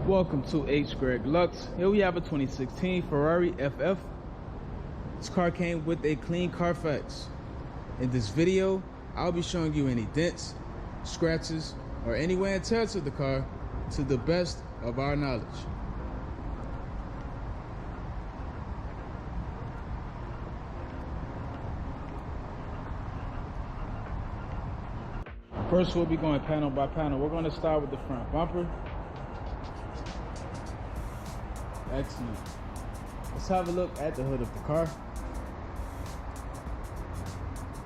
Welcome to hgreglux. Here we have a 2016 Ferrari FF. This car came with a clean carfax. In this video, I'll be showing you any dents, scratches, or any wear and tear to the car to the best of our knowledge. First, we'll be going panel by panel. We're going to start with the front bumper. Excellent. Let's have a look at the hood of the car.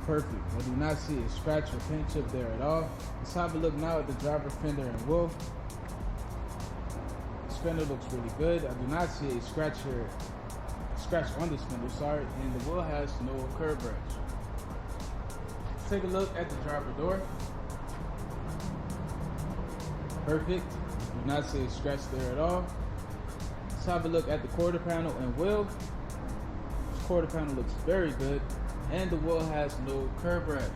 Perfect. I do not see a scratch or paint chip there at all. Let's have a look now at the driver fender and wheel. This fender looks really good. I do not see a scratch here, on this fender, sorry, and the wheel has no curb rash. Let's take a look at the driver door. Perfect. Do not see a scratch there at all. Let's have a look at the quarter panel and wheel. This quarter panel looks very good, and the wheel has no curb rash.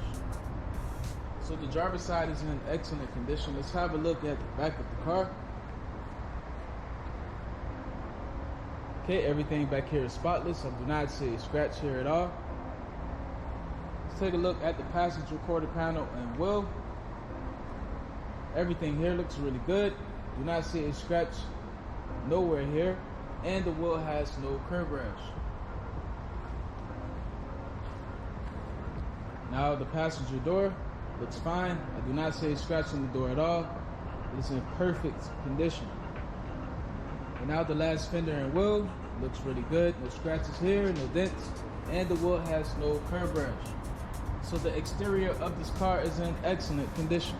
So the driver's side is in excellent condition. Let's have a look at the back of the car. Okay, everything back here is spotless. I do not see a scratch here at all. Let's take a look at the passenger quarter panel and wheel. Everything here looks really good. Do not see a scratch nowhere here, and the wheel has no curb rash. Now the passenger door looks fine. I do not see a scratch on the door at all. It's in perfect condition. And now the last fender and wheel looks really good. No scratches here, no dents, and the wheel has no curb rash. So the exterior of this car is in excellent condition.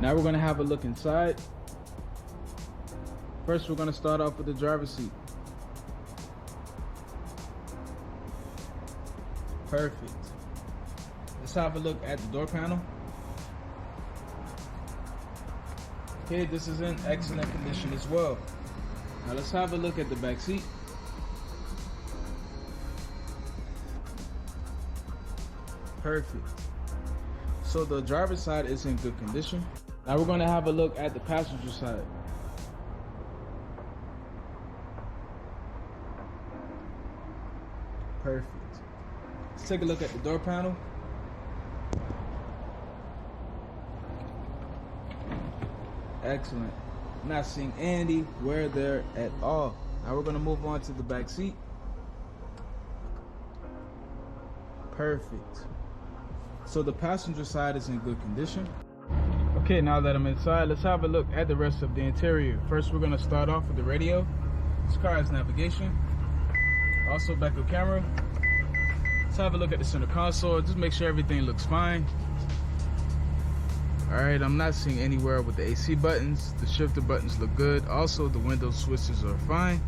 Now we're going to have a look inside. First, we're going to start off with the driver's seat. Perfect. Let's have a look at the door panel. Okay, this is in excellent condition as well. Now let's have a look at the back seat. Perfect. So the driver's side is in good condition. Now we're going to have a look at the passenger side. Perfect. Let's take a look at the door panel. Excellent. Not seeing any wear there at all. Now we're going to move on to the back seat. Perfect. So the passenger side is in good condition. Okay, now that I'm inside, let's have a look at the rest of the interior. First, we're going to start off with the radio. This car has navigation. Also backup camera. Let's have a look at the center console. Just make sure everything looks fine. Alright, I'm not seeing anywhere with the AC buttons. The shifter buttons look good. Also, the window switches are fine.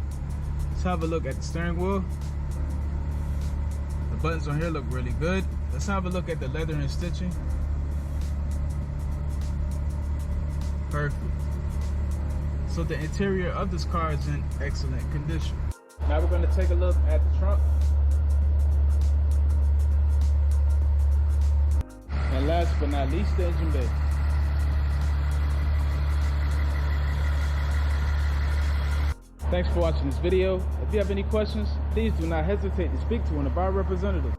Let's have a look at the steering wheel. The buttons on here look really good. Let's have a look at the leather and stitching. Perfect. So the interior of this car is in excellent condition. Now we're going to take a look at the trunk. And last but not least, the engine bay. Thanks for watching this video. If you have any questions, please do not hesitate to speak to one of our representatives.